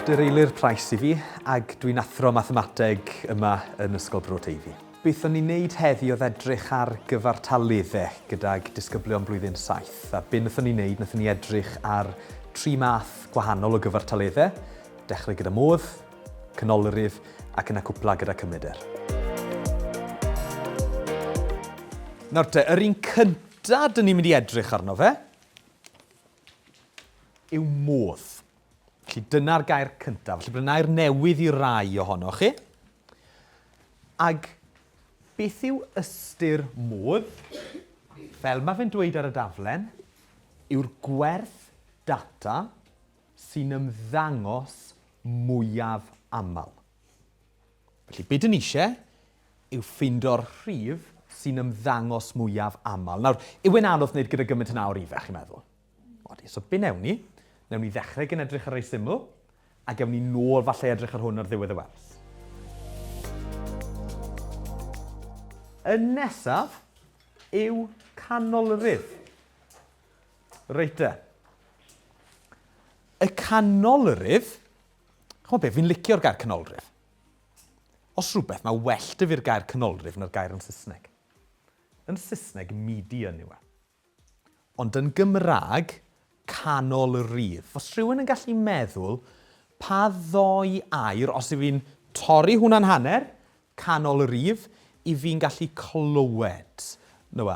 Dr Eilir Price I fi, ac dwi'n athro Mathemateg yma yn Ysgol Bro Teifi. Beth o'n i'n neud heddi oedd edrych ar gyfartaleddau gydag disgyblion blwyddyn 7. A be wnaethon ni wneud, wnaethon ni edrych ar 3 math gwahanol o gyfartaleddau, dechrau gyda modd, canolrif ac yna cwpla gyda cymyder. Nawr te, yr un cyntaf dyn ni'n mynd i edrych arno fe yw modd. Felly dyna'r gair cyntaf. Felly bydd yna'r newydd i rai ohono chi. Ag beth yw ystyr modd, fel mae fe'n dweud ar y daflen, yw'r gwerth data sy'n ymddangos mwyaf aml. Felly beth dyn ni eisiau yw ffeindo'r rhif sy'n ymddangos mwyaf aml. Nawr, yw e'n anodd wneud gyda gymaint yna o rifau, chi'n meddwl? Odi, so be newn ni? Newn ni ddechrau gen edrych ar ei syml, a gewn ni nôl falle edrych ar hwn ar ddiwedd y wers. Y nesaf yw canolrif. Reit te. Y canolrif, chymod be, fi'n licio'r gair canolrif. Os rhywbeth, mae well dy fi'r gair canolrif na'r gair yn Saesneg. Yn Saesneg, median yw e. Ond yn Gymraeg, canolrif. Os rhywun yn gallu meddwl pa ddoi air, os yw fi'n torri hwnna'n hanner, canolrif, i fi'n gallu clywed. Nhw e?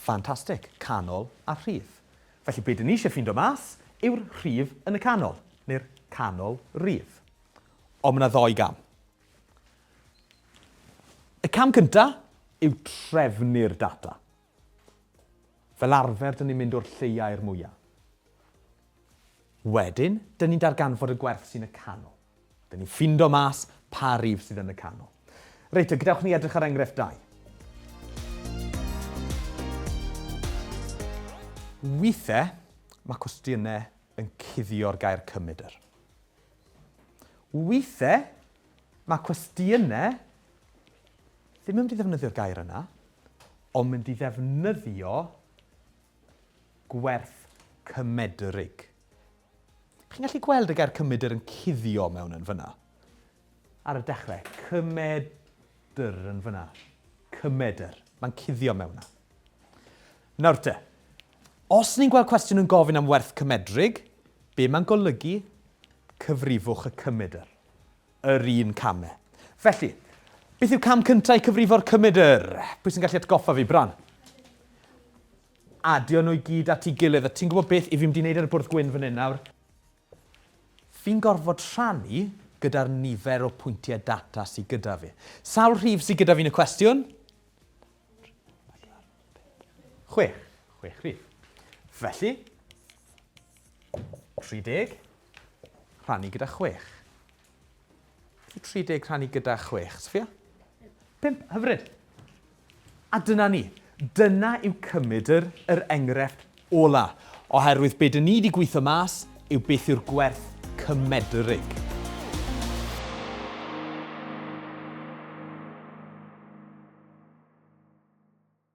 Ffantastig. Canol a rhif. Felly beth ni eisiau ffindo mas yw'r rhif yn y canol, neu'r canolrif. Ond mae yna ddoi gam. Y cam cyntaf yw trefnu'r data. Fel arfer, dyn ni'n mynd o'r lleiau'r mwyaf. Wedyn, dyn ni'n darganfod y gwerth sy'n y canol. Dyn ni'n ffindo mas pa rif sydd yn y canol. Reit, gadewch ni edrych ar enghraifft 2. Weithiau, mae cwestiynau yn cuddio'r gair cymyder. Weithiau, mae cwestiynau ddim yn mynd i ddefnyddio'r gair yna, ond mynd i ddefnyddio gwerth cymedrig. Chi'n gallu gweld y gair cymyder yn cuddio mewn yn fyna? Ar y dechrau, cymedr yn fyna. Cymedr. Mae'n cuddio mewn yna. Nawr te, os ni'n gweld cwestiwn yn gofyn am werth cymedrig, be mae'n golygu? Cyfrifwch y cymyder. Yr un camau. Felly, beth yw cam cyntaf i cyfrifo'r cymyder? Pwy sy'n gallu atgoffa fi, Bran? Adio nhw i gyd at ei gilydd. A ti'n gwybod beth i fi'n mynd i wneud ar y bwrdd gwyn fan hyn nawr? Fi'n gorfod rhannu gyda'r nifer o pwyntiau data sydd gyda fi. Sawl rhif sydd gyda fi yn y cwestiwn? 6. 6 rhif. Felly, 30 rhannu gyda 6. 30 rhannu gyda 6. Sophia? 5. Hyfryd. A dyna ni. Dyna yw cymyder yr enghraifft ola. Oherwydd be dyn ni wedi gweithio mas yw beth yw'r gwerth cymedrig.